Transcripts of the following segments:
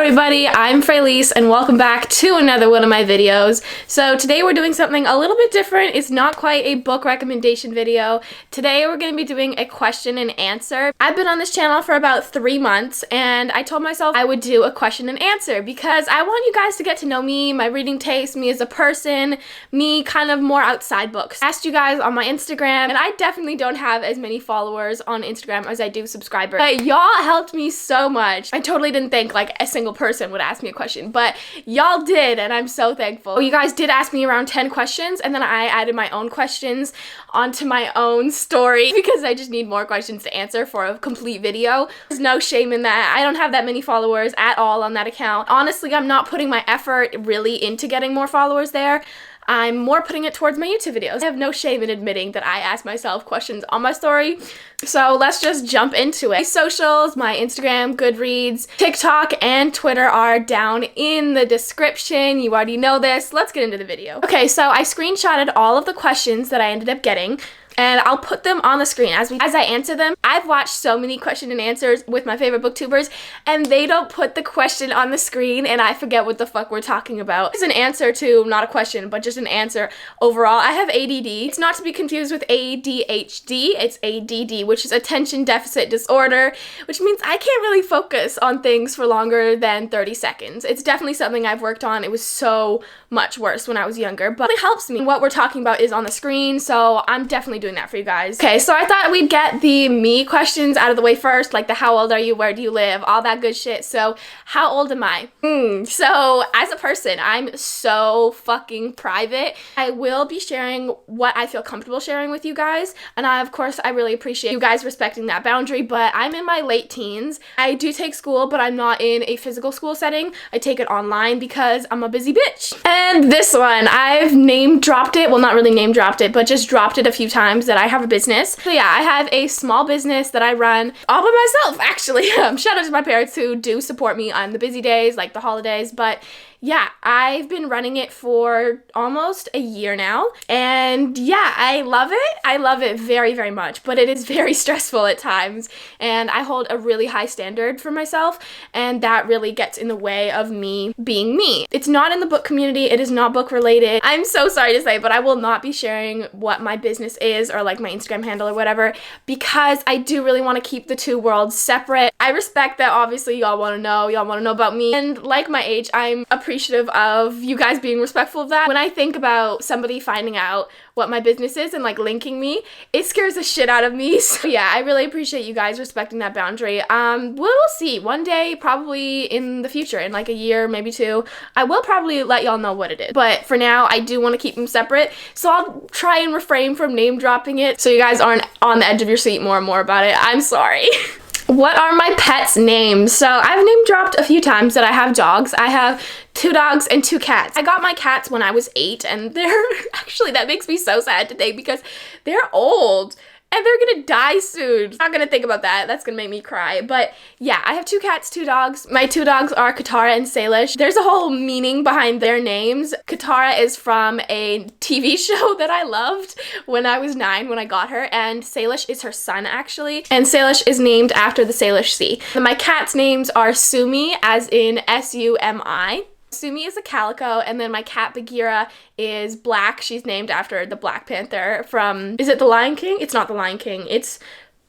everybody, I'm Freyleyce and welcome back to another one of my videos. So today we're doing something a little bit different. It's not quite a book recommendation video. Today we're going to be doing a question and answer. I've been on this channel for about 3 months and I told myself I would do a question and answer because I want you guys to get to know me, my reading taste, me as a person, me kind of more outside books. I asked you guys on my Instagram and I definitely don't have as many followers on Instagram as I do subscribers, but y'all helped me so much. I totally didn't think like a single person would ask me a question, but y'all did and I'm so thankful. You guys did ask me around 10 questions and then I added my own questions onto my own story because I just need more questions to answer for a complete video. There's no shame in that. I don't have that many followers at all on that account. Honestly, I'm not putting my effort really into getting more followers there. I'm more putting it towards my YouTube videos. I have no shame in admitting that I ask myself questions on my story. So let's just jump into it. My socials, my Instagram, Goodreads, TikTok, and Twitter are down in the description. You already know this. Let's get into the video. Okay, so I screenshotted all of the questions that I ended up getting, and I'll put them on the screen as I answer them. I've watched so many question and answers with my favorite booktubers, and they don't put the question on the screen, and I forget what the fuck we're talking about. It's an answer to, not a question, but just an answer overall. I have ADD. It's not to be confused with ADHD. It's ADD, which is attention deficit disorder, which means I can't really focus on things for longer than 30 seconds. It's definitely something I've worked on. It was so much worse when I was younger, but it helps me. What we're talking about is on the screen, so I'm definitely doing that for you guys. Okay, so I thought we'd get the me questions out of the way first, like the how old are you, where do you live, all that good shit. So how old am I? So as a person, I'm so fucking private. I will be sharing what I feel comfortable sharing with you guys, and of course I really appreciate you guys respecting that boundary, but I'm in my late teens. I do take school, but I'm not in a physical school setting. I take it online because I'm a busy bitch. And this one, I've name dropped it, well not really name dropped it, but just dropped it a few times that I have a business. So yeah, I have a small business that I run all by myself, actually. Shout out to my parents who do support me on the busy days, like the holidays, but yeah, I've been running it for almost a year now, and yeah, I love it. I love it very, very much, but it is very stressful at times, and I hold a really high standard for myself, and that really gets in the way of me being me. It's not in the book community. It is not book related. I'm so sorry to say, but I will not be sharing what my business is or like my Instagram handle or whatever, because I do really want to keep the two worlds separate. I respect that obviously y'all want to know about me, and like my age, I'm appreciative of you guys being respectful of that. When I think about somebody finding out what my business is and like linking me, it scares the shit out of me. So yeah, I really appreciate you guys respecting that boundary. We'll see. One day, probably in the future, in like a year, maybe 2, I will probably let y'all know what it is. But for now, I do want to keep them separate, so I'll try and refrain from name dropping it so you guys aren't on the edge of your seat more and more about it. I'm sorry. What are my pets' names? So I've name dropped a few times that I have dogs. I have 2 dogs and 2 cats. I got my cats when I was 8, and they're actually, that makes me so sad today because they're old and they're gonna die soon. Not gonna think about that. That's gonna make me cry. But yeah, I have 2 cats, 2 dogs. My 2 dogs are Katara and Salish. There's a whole meaning behind their names. Katara is from a TV show that I loved when I was 9 when I got her, and Salish is her son actually. And Salish is named after the Salish Sea. And my cats' names are Sumi, as in S-U-M-I. Sumi is a calico, and then my cat Bagheera is black. She's named after the Black Panther from, is it The Lion King? It's not The Lion King. It's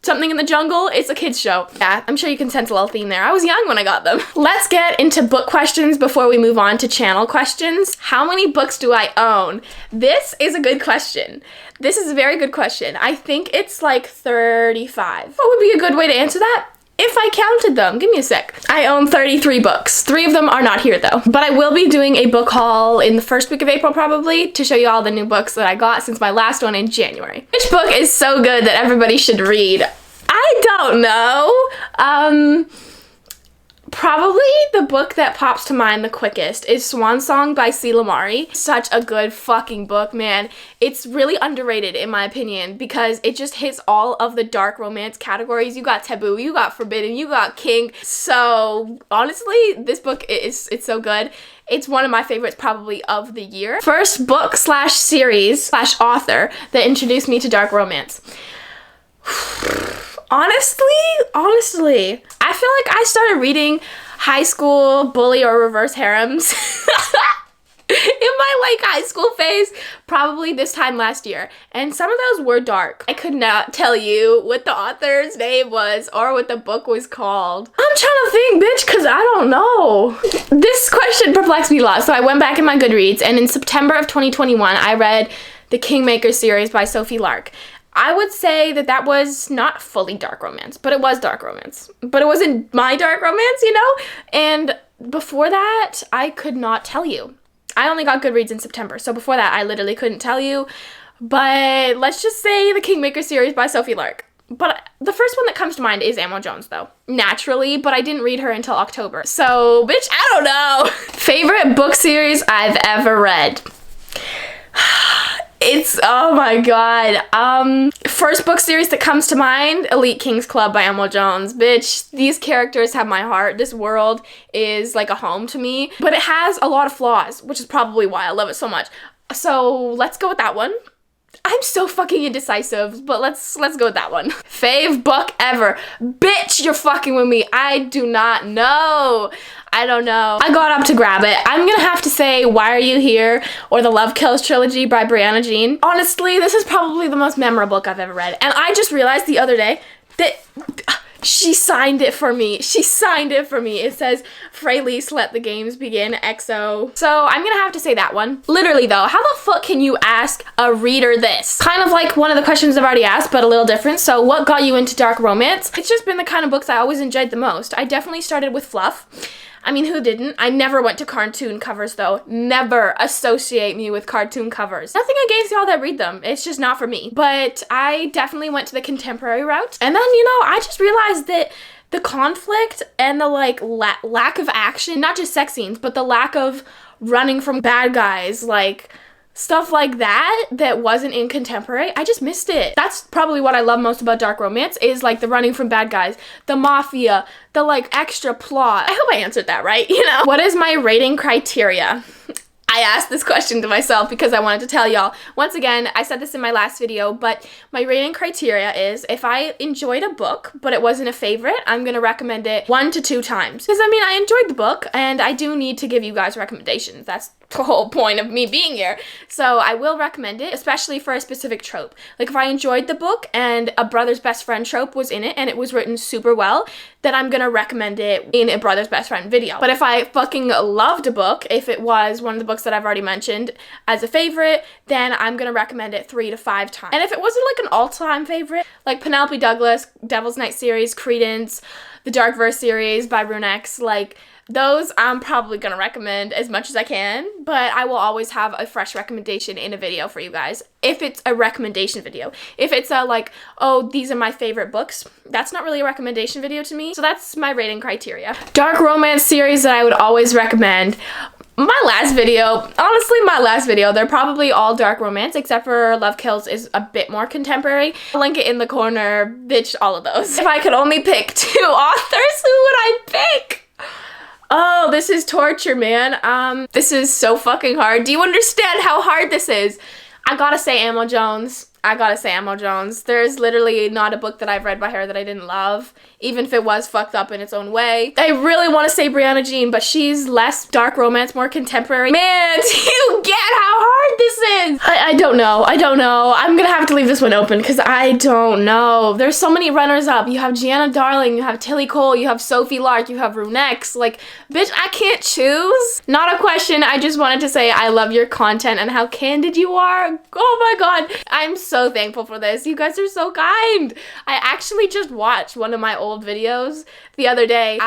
Something in the Jungle. It's a kid's show. Yeah, I'm sure you can sense a little theme there. I was young when I got them. Let's get into book questions before we move on to channel questions. How many books do I own? This is a good question. This is a very good question. I think it's like 35. What would be a good way to answer that? If I counted them. Give me a sec. I own 33 books. 3 of them are not here though. But I will be doing a book haul in the first week of April probably to show you all the new books that I got since my last one in January. Which book is so good that everybody should read? I don't know. Probably the book that pops to mind the quickest is Swan Song by C. Lamari. Such a good fucking book, man. It's really underrated in my opinion because it just hits all of the dark romance categories. You got taboo, you got forbidden, you got kink. So honestly, this book it's so good. It's one of my favorites probably of the year. First book slash series slash author that introduced me to dark romance. Honestly, I feel like I started reading high school bully or reverse harems. In my like high school phase, probably this time last year, and some of those were dark. I could not tell you what the author's name was or what the book was called. I'm trying to think, bitch, because I don't know. This question perplexed me a lot, so I went back in my Goodreads, and in September of 2021, I read the Kingmaker series by Sophie Lark. I would say that that was not fully dark romance, but it was dark romance. But it wasn't my dark romance, you know? And before that, I could not tell you. I only got Goodreads in September, so before that, I literally couldn't tell you. But let's just say the Kingmaker series by Sophie Lark. But the first one that comes to mind is Emma Jones, though. Naturally, but I didn't read her until October. So, bitch, I don't know. Favorite book series I've ever read. It's, oh my god. First book series that comes to mind, Elite Kings Club by Emma Jones. Bitch, these characters have my heart. This world is like a home to me. But it has a lot of flaws, which is probably why I love it so much. So let's go with that one. I'm so fucking indecisive, but let's go with that one. Fave book ever. Bitch, you're fucking with me. I do not know. I don't know. I got up to grab it. I'm gonna have to say Why Are You Here? Or The Love Kills Trilogy by Brianna Jean. Honestly, this is probably the most memorable book I've ever read. And I just realized the other day that she signed it for me. She signed it for me. It says, Freyleyce, Let the Games Begin, XO. So I'm gonna have to say that one. Literally though, how the fuck can you ask a reader this? Kind of like one of the questions I've already asked, but a little different. So what got you into dark romance? It's just been the kind of books I always enjoyed the most. I definitely started with fluff. I mean, who didn't? I never went to cartoon covers, though. Never associate me with cartoon covers. Nothing against y'all that read them. It's just not for me. But I definitely went to the contemporary route. And then, you know, I just realized that the conflict and the, like, lack of action, not just sex scenes, but the lack of running from bad guys, like, stuff like that wasn't in contemporary, I just missed it. That's probably what I love most about dark romance is like the running from bad guys, the mafia, the like extra plot. I hope I answered that right, you know? What is my rating criteria? I asked this question to myself because I wanted to tell y'all. Once again, I said this in my last video, but my rating criteria is if I enjoyed a book, but it wasn't a favorite, I'm gonna recommend it 1 to 2 times. Because I mean, I enjoyed the book and I do need to give you guys recommendations. That's the whole point of me being here. So I will recommend it, especially for a specific trope. Like if I enjoyed the book and a brother's best friend trope was in it and it was written super well, then I'm gonna recommend it in a brother's best friend video. But if I fucking loved a book, if it was one of the books that I've already mentioned as a favorite, then I'm gonna recommend it 3 to 5 times. And if it wasn't like an all-time favorite, like Penelope Douglas, Devil's Night series, Credence, the Dark Verse series by Runex, like those I'm probably gonna recommend as much as I can, but I will always have a fresh recommendation in a video for you guys. If it's a recommendation video. If it's a like, oh, these are my favorite books, that's not really a recommendation video to me. So that's my rating criteria. Dark romance series that I would always recommend. My last video, they're probably all dark romance, except for Love Kills is a bit more contemporary. I'll link it in the corner, bitch, all of those. If I could only pick 2 authors, who would I pick? Oh, this is torture, man. This is so fucking hard. Do you understand how hard this is? I gotta say Emma Jones. There's literally not a book that I've read by her that I didn't love, even if it was fucked up in its own way. I really want to say Brianna Jean, but she's less dark romance, more contemporary. Man, do you get how hard this is? I don't know. I'm gonna have to leave this one open because I don't know. There's so many runners up. You have Gianna Darling, you have Tilly Cole, you have Sophie Lark, you have Runex. Like, bitch, I can't choose. Not a question. I just wanted to say I love your content and how candid you are. Oh my god. I'm so thankful for this. You guys are so kind. I actually just watched one of my old videos the other day.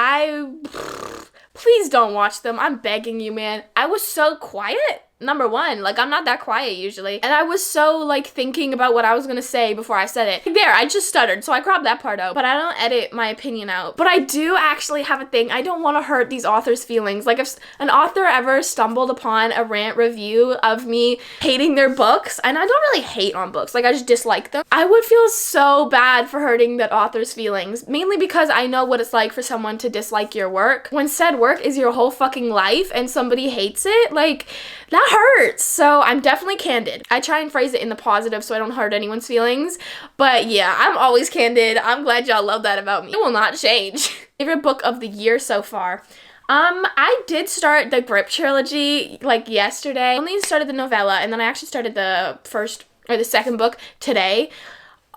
Please don't watch them. I'm begging you, man. I was so quiet. Number one, like I'm not that quiet usually. And I was so like thinking about what I was gonna say before I said it. There, I just stuttered, so I cropped that part out. But I don't edit my opinion out. But I do actually have a thing. I don't want to hurt these authors' feelings. Like if an author ever stumbled upon a rant review of me hating their books, and I don't really hate on books, like I just dislike them, I would feel so bad for hurting that author's feelings. Mainly because I know what it's like for someone to dislike your work. When said work is your whole fucking life and somebody hates it, like that hurts. So I'm definitely candid. I try and phrase it in the positive so I don't hurt anyone's feelings. But yeah, I'm always candid. I'm glad y'all love that about me. It will not change. Favorite book of the year so far. I did start the Grip trilogy like yesterday. I only started the novella, and then I actually started the first or the second book today.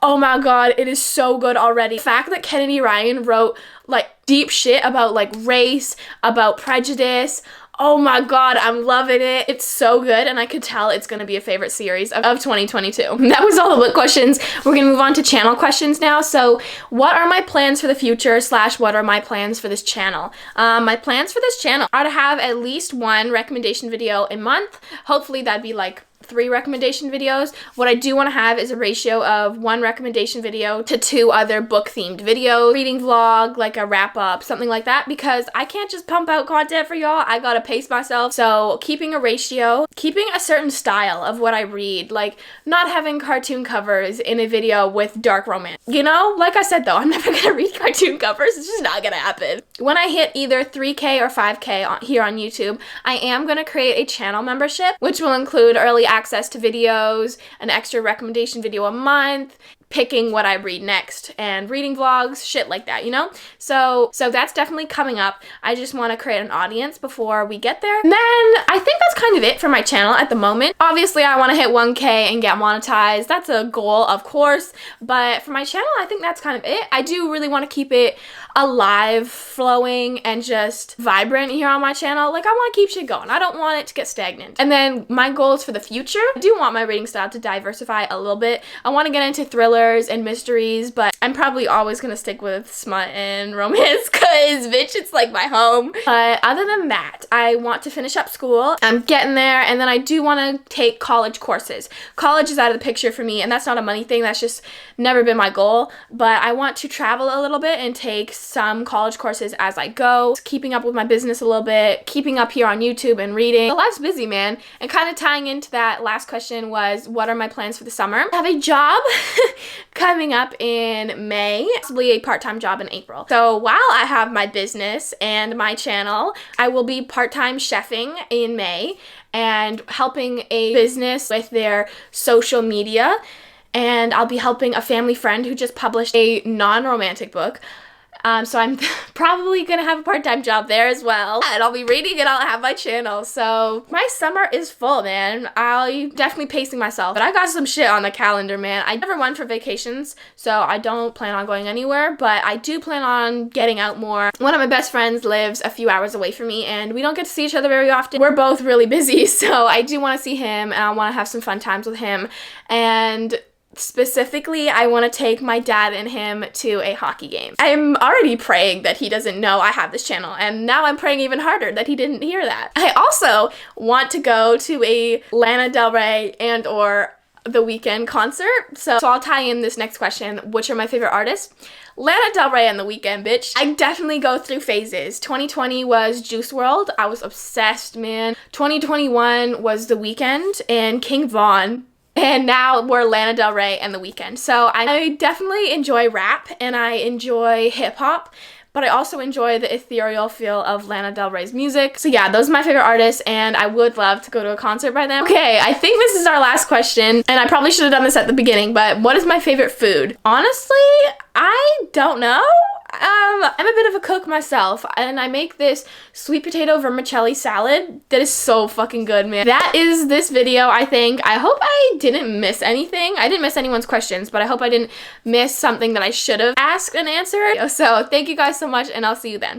Oh my god, it is so good already. The fact that Kennedy Ryan wrote like deep shit about like race, about prejudice. Oh my god, I'm loving it. It's so good, and I could tell it's going to be a favorite series of 2022. That was all the book questions. We're going to move on to channel questions now. So what are my plans for the future / what are my plans for this channel? My plans for this channel are to have at least one recommendation video a month. Hopefully that'd be like 3 recommendation videos. What I do want to have is a ratio of 1 recommendation video to 2 other book themed videos, reading vlog, like a wrap up, something like that, because I can't just pump out content for y'all. I gotta pace myself. So keeping a ratio, keeping a certain style of what I read, like not having cartoon covers in a video with dark romance. You know, like I said though, I'm never gonna read cartoon covers. It's just not gonna happen. When I hit either 3K or 5K here on YouTube, I am gonna create a channel membership, which will include early access to videos, an extra recommendation video a month, picking what I read next, and reading vlogs, shit like that, you know? So that's definitely coming up. I just want to create an audience before we get there. And then I think that's kind of it for my channel at the moment. Obviously, I want to hit 1K and get monetized. That's a goal, of course, but for my channel, I think that's kind of it. I do really want to keep it alive, flowing, and just vibrant here on my channel. Like, I want to keep shit going. I don't want it to get stagnant. And then my goals for the future, I do want my reading style to diversify a little bit. I want to get into thrillers and mysteries, but I'm probably always gonna stick with smut and romance because bitch, it's like my home. But other than that, I want to finish up school. I'm getting there, and then I do want to take college courses. College is out of the picture for me, and that's not a money thing. That's just never been my goal. But I want to travel a little bit and take some college courses as I go, keeping up with my business a little bit, keeping up here on YouTube and reading. The life's busy, man. And kind of tying into that last question was, what are my plans for the summer? I have a job coming up in May, possibly a part-time job in April. So while I have my business and my channel, I will be part-time chefing in May and helping a business with their social media. And I'll be helping a family friend who just published a non-romantic book. So I'm probably gonna have a part-time job there as well, and I'll be reading and I'll have my channel. So my summer is full, man. I'm definitely pacing myself, but I got some shit on the calendar, man. I never went for vacations, so I don't plan on going anywhere, but I do plan on getting out more. One of my best friends lives a few hours away from me, and we don't get to see each other very often. We're both really busy, so I do want to see him, and I want to have some fun times with him. And specifically, I want to take my dad and him to a hockey game. I'm already praying that he doesn't know I have this channel, and now I'm praying even harder that he didn't hear that. I also want to go to a Lana Del Rey and or The Weeknd concert. So I'll tie in this next question. Which are my favorite artists? Lana Del Rey and The Weeknd, bitch. I definitely go through phases. 2020 was Juice WRLD. I was obsessed, man. 2021 was The Weeknd and King Von. And now we're Lana Del Rey and The Weeknd. So I definitely enjoy rap and I enjoy hip hop, but I also enjoy the ethereal feel of Lana Del Rey's music. So yeah, those are my favorite artists, and I would love to go to a concert by them. Okay, I think this is our last question, and I probably should have done this at the beginning, but what is my favorite food? Honestly, I don't know. I'm a bit of a cook myself, and I make this sweet potato vermicelli salad that is so fucking good, man. That is this video, I think. I hope I didn't miss anything. I didn't miss anyone's questions, but I hope I didn't miss something that I should have asked and answered. So thank you guys so much, and I'll see you then.